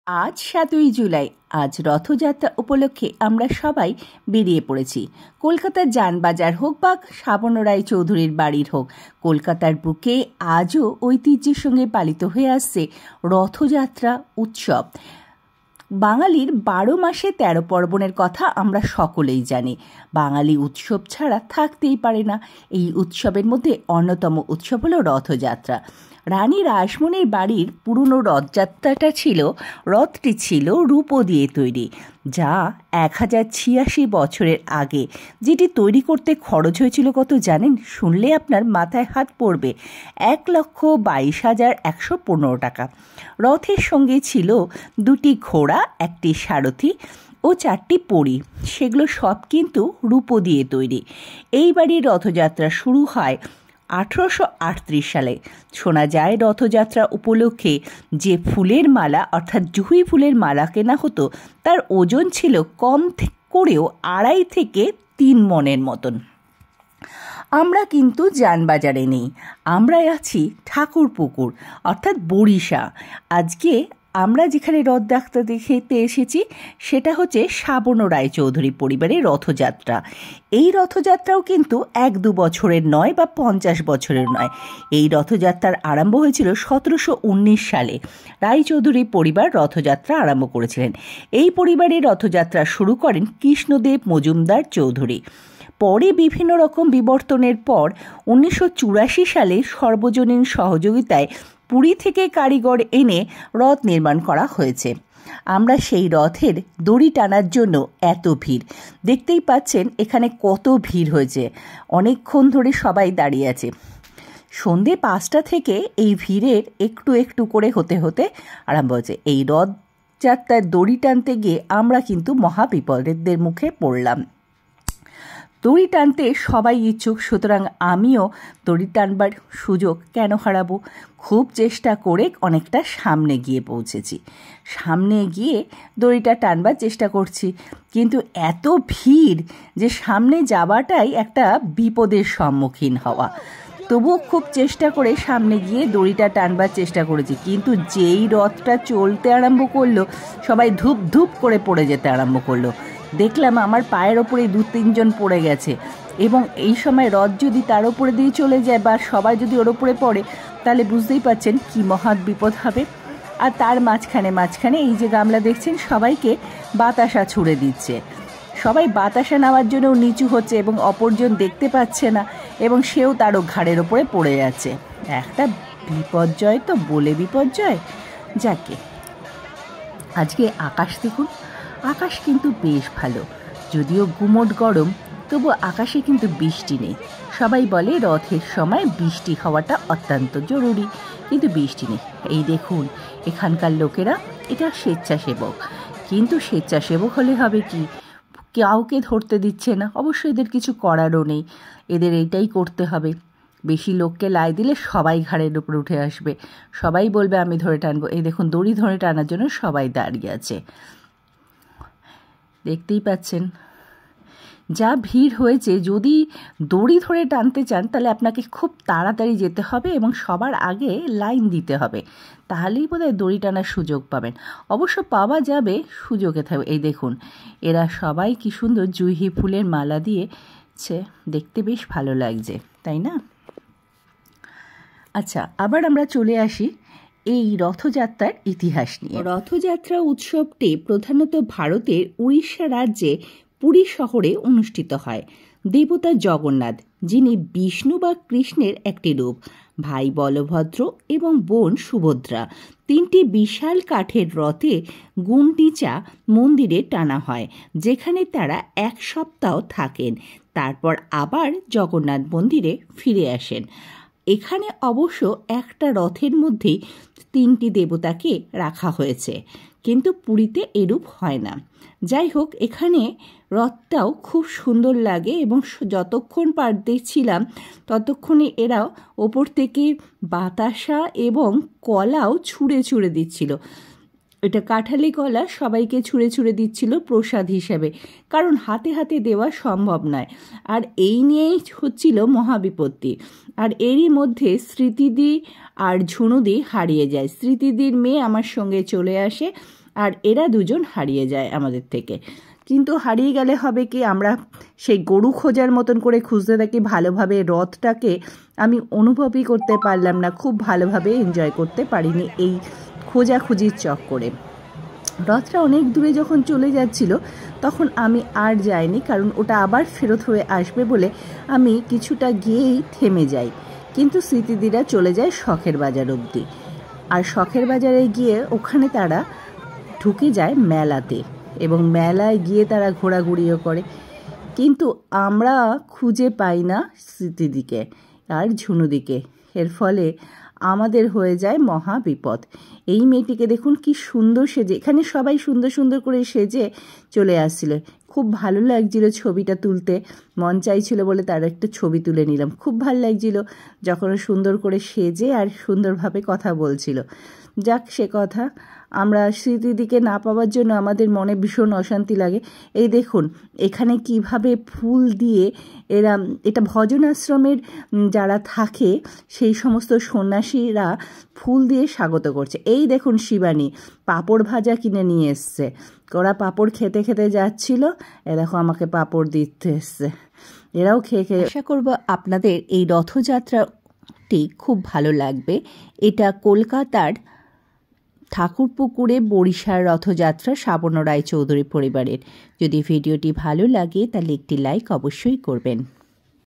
আজ ৭ই জুলাই। আজ রথযাত্রা উপলক্ষে আমরা সবাই বেরিয়ে পড়েছি। কলকাতার যানবাজার হোক বা শ্রাবণ রায় চৌধুরীর বাড়ির হোক, কলকাতার বুকে আজও ঐতিহ্যের সঙ্গে পালিত হয়ে আসছে রথযাত্রা উৎসব। বাঙালির ১২ মাসে ১৩ পার্বণের কথা আমরা সকলেই জানি। বাঙালি উৎসব ছাড়া থাকতেই পারে না। এই উৎসবের মধ্যে অন্যতম উৎসব হলো রথযাত্রা। রানী রাসমণির বাড়ির পুরনো রথটি ছিল রূপো দিয়ে তৈরি, যা ১০৮৬ বছরের আগে। যেটি তৈরি করতে খরচ হয়েছিল কত জানেন? শুনলে আপনার মাথায় হাত পড়বে, ১,২২,১১৫ টাকা। রথের সঙ্গে ছিল ২টি ঘোড়া, একটি সারথি ও ৪টি পরী। সেগুলো সব কিন্তু রূপো দিয়ে তৈরি। এই বাড়ির রথযাত্রা শুরু হয় ১৮৩৮ সালে। শোনা যায় রথযাত্রা উপলক্ষে যে ফুলের মালা অর্থাৎ জুঁই ফুলের মালা কেনা হতো, তার ওজন ছিল কম করেও ২.৫ থেকে ৩ মণের মতন। আমরা কিন্তু যানবাজারে নেই, আমরা আছি ঠাকুরপুকুর অর্থাৎ বরিশা। আজকে আমরা যেখানে রথ দেখতে এসেছি সেটা হচ্ছে শ্রাবণ রায় চৌধুরী পরিবারের রথযাত্রা। এই রথযাত্রাও কিন্তু ১-২ বছরের নয় বা ৫০ বছরের নয়। এই রথযাত্রার আরম্ভ হয়েছিল ১৭১৯ সালে। রায়চৌধুরী পরিবার রথযাত্রা আরম্ভ করেছিলেন। এই পরিবারের রথযাত্রা শুরু করেন কৃষ্ণদেব মজুমদার চৌধুরী। পরে বিভিন্ন রকম বিবর্তনের পর ১৯৮৪ সালে সর্বজনীন সহযোগিতায় পুরী থেকে কারিগর এনে রথ নির্মাণ করা হয়েছে। আমরা সেই রথের দড়ি টানার জন্য এত ভিড় দেখতেই পাচ্ছেন। এখানে কত ভিড় হয়েছে, অনেকক্ষণ ধরে সবাই দাঁড়িয়ে আছে। সন্ধে ৫টা থেকে এই ভিড়ের একটু একটু করে হতে হতে আরম্ভ হয়েছে। এই রথযাত্রার দড়ি টানতে গিয়ে আমরা কিন্তু মহাবিপদের মুখে পড়লাম। দড়ি টানতে সবাই ইচ্ছুক, সুতরাং আমিও দড়ি টানবার সুযোগ কেন হারাবো। খুব চেষ্টা করে অনেকটা সামনে গিয়ে পৌঁছেছি। সামনে গিয়ে দড়িটা টানবার চেষ্টা করছি, কিন্তু এত ভিড় যে সামনে যাওয়াটাই একটা বিপদের সম্মুখীন হওয়া। তবুও খুব চেষ্টা করে সামনে গিয়ে দড়িটা টানবার চেষ্টা করেছি, কিন্তু যেই রথটা চলতে আরম্ভ করলো সবাই ধূপ ধূপ করে পড়ে যেতে আরম্ভ করলো। দেখলাম আমার পায়ের ওপরে ২-৩ জন পড়ে গেছে, এবং এই সময় রথ যদি তার ওপরে দিয়ে চলে যায় বা সবাই যদি ওর ওপরে পড়ে, তাহলে বুঝতেই পারছেন কি মহৎ বিপদ হবে। আর তার মাঝখানে এই যে গামলা দেখছেন, সবাইকে বাতাসা ছুঁড়ে দিচ্ছে। সবাই বাতাসা নেওয়ার জন্য নিচু হচ্ছে এবং অপরজন দেখতে পাচ্ছে না, এবং সেও তারও ঘাড়ের ওপরে পড়ে যাচ্ছে। একটা বিপর্যয় তো বলে বিপর্যয়। যাকে আজকে আকাশ দেখুন, আকাশ কিন্তু বেশ ভালো, যদিও গুমোট গরম, তবু আকাশে কিন্তু বৃষ্টি নেই। সবাই বলে রথের সময় বৃষ্টি হওয়াটা অত্যন্ত জরুরি, কিন্তু বৃষ্টি নেই। এই দেখুন এখানকার লোকেরা, এটা স্বেচ্ছাসেবক, কিন্তু স্বেচ্ছাসেবক হলে হবে কি, কাউকে ধরতে দিচ্ছে না। অবশ্য এদের কিছু করারও নেই, এদের এইটাই করতে হবে। বেশি লোককে লাই দিলে সবাই ঘাড়ের উপরে উঠে আসবে, সবাই বলবে আমি ধরে টানবো। এই দেখুন দড়ি ধরে টানার জন্য সবাই দাঁড়িয়ে আছে। দেখতেই পাচ্ছেন যা ভিড় হয়েছে। যদি দড়ি ধরে টানতে চান তাহলে আপনাকে খুব তাড়াতাড়ি যেতে হবে এবং সবার আগে লাইন দিতে হবে, তাহলেই বোধহয় দড়ি টানার সুযোগ পাবেন। অবশ্য পাওয়া যাবে, সুযোগে থাকবে। এই দেখুন এরা সবাই কি সুন্দর জুঁই ফুলের মালা দিয়েছে, দেখতে বেশ ভালো লাগছে, তাই না? আচ্ছা, আবার আমরা চলে আসি এই রথযাত্রার ইতিহাস নিয়ে। রথযাত্রা উৎসবটি প্রধানত ভারতের উড়িষ্যা রাজ্যে পুরী শহরে অনুষ্ঠিত হয়। দেবতা জগন্নাথ, যিনি বিষ্ণু বা কৃষ্ণের একটি রূপ, ভাই বলভদ্র এবং বোন সুভদ্রা, 3টি বিশাল কাঠের রথে গুন্ডিচা মন্দিরে টানা হয়, যেখানে তারা 1 সপ্তাহ থাকেন। তারপর আবার জগন্নাথ মন্দিরে ফিরে আসেন। এখানে অবশ্য একটা রথের মধ্যেই 3টি দেবতাকে রাখা হয়েছে, কিন্তু পুরীতে এরূপ হয় না। যাই হোক, এখানে রথটাও খুব সুন্দর লাগে, এবং যতক্ষণ দেখছিলাম ততক্ষণে এরা ওপর থেকে বাতাসা এবং কলাও ছুঁড়ে ছুঁড়ে দিচ্ছিল। এটা কাঁঠালি কলা সবাইকে ছুঁড়ে ছুঁড়ে দিচ্ছিল প্রসাদ হিসেবে, কারণ হাতে হাতে দেওয়া সম্ভব নয়। আর এই নিয়েই হচ্ছিল মহাবিপত্তি। আর এরই মধ্যে স্মৃতিদি আর ঝুনুদি হারিয়ে যায়। স্মৃতিদির মেয়ে আমার সঙ্গে চলে আসে আর এরা দুজন হারিয়ে যায় আমাদের থেকে। কিন্তু হারিয়ে গেলে হবে কি, আমরা সেই গরু খোঁজার মতন করে খুঁজতে থাকি ভালোভাবে। রথটাকে আমি অনুভবই করতে পারলাম না, খুব ভালোভাবে এনজয় করতে পারিনি এই খোঁজাখুঁজির চক্করে। রথটা অনেক দূরে যখন চলে যাচ্ছিল তখন আমি আর যাইনি, কারণ ওটা আবার ফেরত হয়ে আসবে বলে আমি কিছুটা গিয়েই থেমে যাই। কিন্তু স্মৃতিদিরা চলে যায় শখের বাজার অবধি, আর শখের বাজারে গিয়ে ওখানে তারা ঢুকে যায় মেলাতে, এবং মেলায় গিয়ে তারা ঘোরাঘুরিও করে। কিন্তু আমরা খুঁজে পাই না স্মৃতিদিকে আর ঝুনুদিকে। এর ফলে আমাদের হয়ে যায় মহা বিপদ। এই মেয়েটিকে দেখুন কি সুন্দর সেজে, এখানে সবাই সুন্দর সুন্দর করে সেজে চলে আসছিল। খুব ভালো লাগছিল ছবিটা তুলতে, মন চাইছিল বলে তার একটা ছবি তুলে নিলাম। খুব ভালো লাগছিল যখন সুন্দর করে সেজে আর সুন্দরভাবে কথা বলছিল। যাক, সে কথা। আমরা স্মৃতিদিকে না পাওয়ার জন্য আমাদের মনে ভীষণ অশান্তি লাগে। এই দেখুন এখানে কিভাবে ফুল দিয়ে এটা ভজন আশ্রমের যারা থাকে সেই সমস্ত সন্ন্যাসীরা ফুল দিয়ে স্বাগত করছে। এই দেখুন শিবানী পাঁপড় ভাজা কিনে নিয়ে এসছে, ওরা পাঁপড় খেতে খেতে যাচ্ছিল, এ দেখো আমাকে পাঁপড় দিতে এসছে, এরাও খেয়ে খেয়ে। আশা করব আপনাদের এই রথযাত্রাটি খুব ভালো লাগবে। এটা কলকাতার ঠাকুরপুকুরে বরিশার রথযাত্রা শ্রাবণ রায়চৌধুরী পরিবারের। যদি ভিডিওটি ভালো লাগে তাহলে একটি লাইক অবশ্যই করবেন।